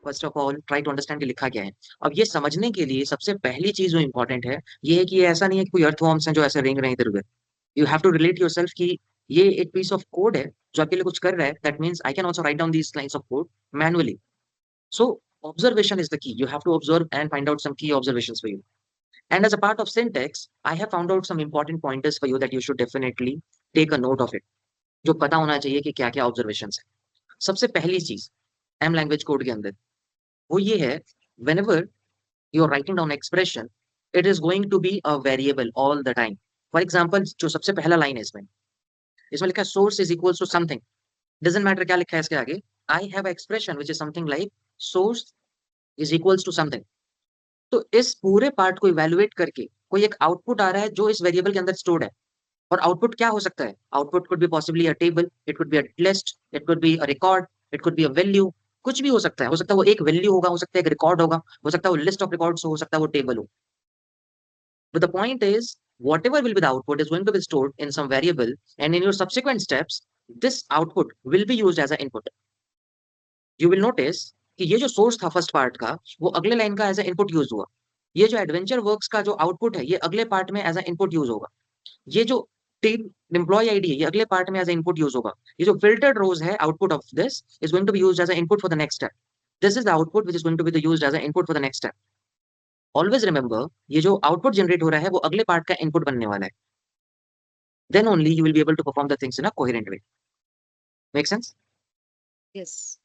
First of all try to understand कि लिखा क्या है। अब ये समझने के लिए सबसे पहली चीज जो इंपॉर्टेंट है ये है कि ये ऐसा नहीं है कि कोई अर्थवॉर्म्स हैं जो ऐसे रेंग रहे हैं इधर उधर। You have to relate yourself कि ये एक पीस ऑफ कोड है जो आपके लिए कुछ कर रहा है। That means I can also write down these lines of code manually. So observation is the key. You have to observe and find out some key observations for you. And as a part of syntax, I have found out some important pointers for you that you should definitely take a note of it. जो पता होना चाहिए कि क्या क्या observations है। सबसे पहली चीज एम लैंग्वेज कोड के अंदर वो ये है, whenever you're writing down expression, it is going to be a variable all the time. For example, जो सबसे पहला लाइन है इसमें इसमें लिखा है source is equals to something. Doesn't matter क्या लिखा है इसके आगे, I have an expression which is something like source is equals to something. तो इस पूरे पार्ट को इवेलुएट करके कोई एक आउटपुट आ रहा है जो इस वेरिएबल के अंदर स्टोर्ड है। और आउटपुट क्या हो सकता है? Output could be possibly a table, it could be a list, it could be a record, it could be a value. कुछ भी हो सकता है। हो सकता है वो एक वैल्यू होगा, हो सकता है एक रिकॉर्ड होगा, हो सकता है वो लिस्ट ऑफ रिकॉर्ड्स हो सकता है वो टेबल हो। But the point is, whatever will be the output is going to be stored in some variable, and in your subsequent steps, this output will be used as an input. You will notice कि ये जो source था first part का, वो अगले line का as a input use हुआ। ये जो एडवेंचर वर्क्स का जो आउटपुट है, ये अगले पार्ट में एज ए इनपुट यूज होगा। ये जो टीम एम्प्लॉय आईडी है, ये अगले पार्ट में एज ए इनपुट यूज होगा। ये जो फिल्टर्ड रोज है, output of this is going to be used as a input for the next step. This is the output which is going to be used as a input for the next step. Always remember, ये जो output generate हो रहा है वो अगले part का input बनने वाला है। Then only you will be able to perform the things in a coherent way. Make sense? Yes.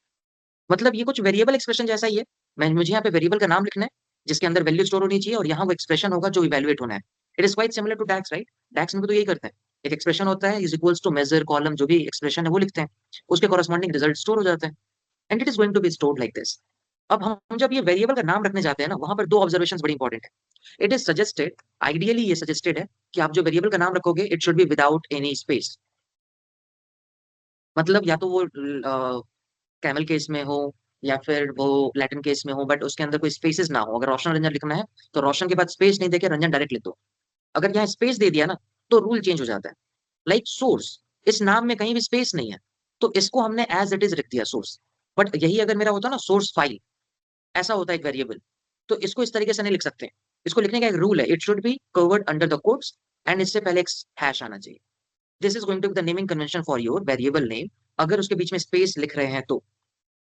मतलब ये कुछ वेरिएबल एक्सप्रेशन जैसा ही है। मुझे यहाँ पे वेरिएबल का नाम लिखना है जिसके अंदर वैल्यू स्टोर होनी चाहिए, और यहाँ वो एक्सप्रेशन होगा जो इवैल्यूएट होना है। It is quite similar to DAX, right? DAX में भी तो यही करते हैं। एक एक्सप्रेशन होता है, is equals to measure column, जो भी एक्सप्रेशन है वो लिखते हैं, उसके कॉरस्पॉन्डिंग रिजल्ट स्टोर हो जाते हैं। And it is going to be stored like this. अब हम जब ये वेरिएबल का नाम रखने जाते हैं ना, वहां पर दो ऑब्जर्वेशन बड़ी इंपॉर्टेंट है। इट इज सजेस्टेड, आइडियली ये सजेस्टेड है कि आप जो वेरिएबल का नाम रखोगे it should be without any space. मतलब या तो वो कैमल केस में हो या फिर वो लैटिन केस में हो, बट उसके अंदर कोई स्पेसेस ना हो। अगर रोशन रंजन लिखना है तो रोशन के बाद स्पेस नहीं देके रंजन डायरेक्ट लिख दो। अगर यहाँ स्पेस दे दिया ना तो रूल चेंज हो जाता है। लाइक सोर्स, इस नाम में कहीं भी स्पेस नहीं है, तो इसको हमने एज इट इज रख दिया सोर्स। बट यही अगर मेरा होता ना सोर्स फाइल, ऐसा होता है एक वेरिएबल, तो इसको इस तरीके से नहीं लिख सकते। इसको लिखने का एक रूल है, it should be covered under the quotes, and इससे पहले एक हैश आना चाहिए। This is going to be the naming convention for your variable name. अगर उसके बीच में स्पेस लिख रहे हैं तो,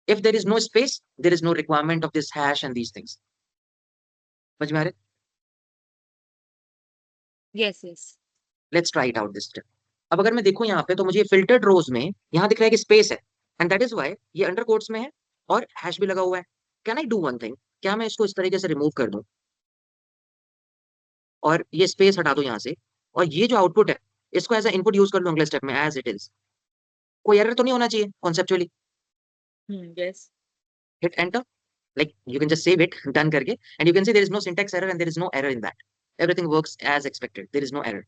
if there is no space, there is no requirement of this hash and these things. समझ में आ रहे? Yes yes. Let's try it out this step. अब अगर मैं देखूं यहाँ पे तो मुझे फिल्टर्ड रोज में यहाँ दिख रहा है कि स्पेस है, एंड दैट इज वाई ये अंडर कोट्स में है और हैश भी लगा हुआ है। Can I do one thing? क्या मैं इसको इस तरीके से रिमूव कर दूं और ये स्पेस हटा दूं यहाँ से, और ये जो आउटपुट है इसको एज ए इनपुट यूज कर लूं अगले स्टेप में एज इट इज? कोई एरर तो नहीं होना चाहिए conceptually. Yes. Hit enter, like you can just save it done करके, and you can see there is no syntax error and there is no error in that. Everything works as expected, there is no error.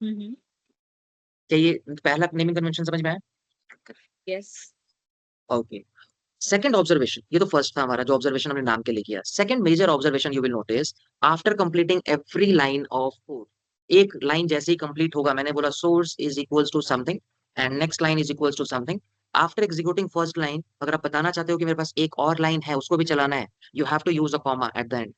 क्या ये पहला naming convention समझ में आया? Yes. Okay. Second observation, ये तो first था हमारा जो ऑब्जर्वेशन हमने नाम के लिए किया। Second major observation you will notice after completing every line of code. एक लाइन जैसे ही कंप्लीट होगा, मैंने बोला source is equals to something and next line is equals to something. After executing first line, अगर आप बताना चाहते हो कि मेरे पास एक और लाइन है उसको भी चलाना है, you have to use a comma at the end.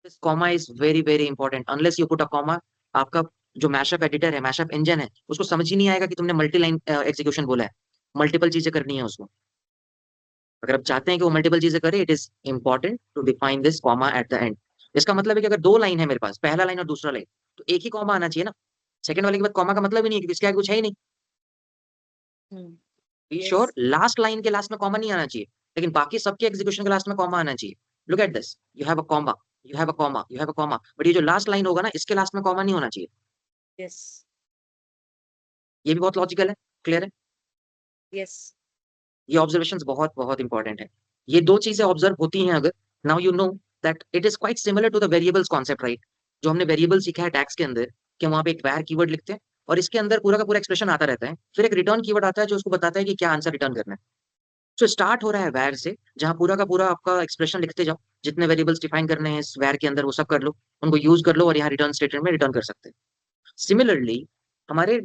This comma is very very important. Unless you put a comma, आपका जो मैशअप एडिटर है, मैशअप इंजन है, उसको समझ ही नहीं आएगा कि तुमने मल्टी लाइन एग्जीक्यूशन बोला है, मल्टीपल चीजें करनी है उसको। अगर आप चाहते हैं कि वो मल्टीपल चीजें करे, it is important to define this comma at the end. इसका मतलब है कि अगर दो लाइन है मेरे पास, पहला लाइन और दूसरा लाइन, तो एक ही कॉमा आना चाहिए ना। सेकंड वाले के बाद कॉमा का मतलब ही नहीं है, क्योंकि इसके आगे कुछ है ही नहीं। Be sure, yes. Last line के लास्ट में कॉमा नहीं आना चाहिए, लेकिन बाकी सबके एग्जीक्यूशन के लास्ट में कॉमा आना चाहिए। Look at this, you have a comma, you have a comma, you have a comma, but ये जो लास्ट लाइन होगा ना, इसके लास्ट में कॉमा नहीं होना चाहिए। यस। ये भी बहुत लॉजिकल है। क्लियर है? यस। ये ऑब्जर्वेशंस बहुत बहुत इंपॉर्टेंट है। ये दो चीजें ऑब्जर्व होती हैं अगर, now you know that it is quite similar to the variables concept, right? जो हमने वेरिएबल सीखा है टैग्स के अंदर, कि वहां पे एक var कीवर्ड लिखते हैं और इसके अंदर पूरा का पूरा एक्सप्रेशन आता रहता है, फिर एक रिटर्न कीवर्ड आता है जो उसको बताता है कि क्या आंसर रिटर्न करना है। सो स्टार्ट हो रहा है var से, जहां पूरा का पूरा आपका एक्सप्रेशन लिखते जाओ, जितने वेरिएबल्स डिफाइन करने हैं इस var के अंदर वो सब कर लो, उनको यूज कर लो और यहाँ रिटर्न स्टेटमेंट में रिटर्न कर सकते हैं। सिमिलरली हमारे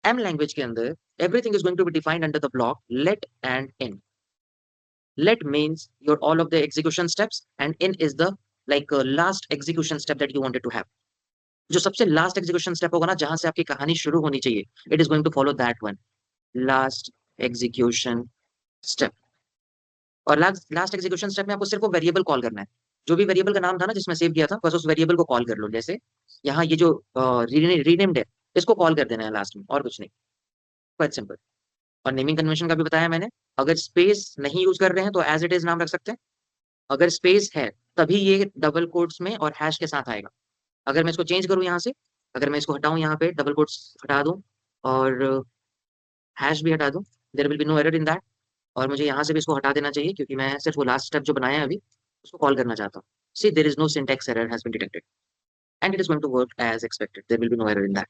एम लैंग्वेज के अंदर everything is going to be defined under the block let and in. let means your all of the execution steps and in is the like last execution step that you wanted to have. जो सबसे last execution step होगा ना, जहां से आपकी कहानी शुरू होनी चाहिए, it is going to follow that one, last execution step. और लास्ट लास्ट एग्जीक्यूशन स्टेप में आपको सिर्फ वो वेरिएबल कॉल करना है, जो भी वेरिएबल का नाम था ना जिसमें सेव किया था, बस उस वेरिएबल को कॉल कर लो। जैसे यहाँ ये जो रीनेम्ड है, इसको कॉल कर देना है लास्ट में, और कुछ नहीं, क्वाइट सिंपल। और नेमिंग कन्वेंशन का भी बताया मैंने, अगर स्पेस नहीं यूज कर रहे हैं तो एज इट इज नाम रख सकते हैं, अगर स्पेस है तभी ये डबल कोट्स में और हैश के साथ आएगा। अगर मैं इसको चेंज करूं यहाँ से, अगर मैं इसको हटाऊं, यहाँ पे डबल कोट्स हटा दूं और हैश भी हटा दूं, there will be no error in that. और मुझे यहाँ से भी इसको हटा देना चाहिए क्योंकि मैं सिर्फ वो लास्ट स्टेप जो बनाया है अभी उसको कॉल करना चाहता हूँ। See there is no syntax error has been detected and it is going to work as expected, there will be no error in that.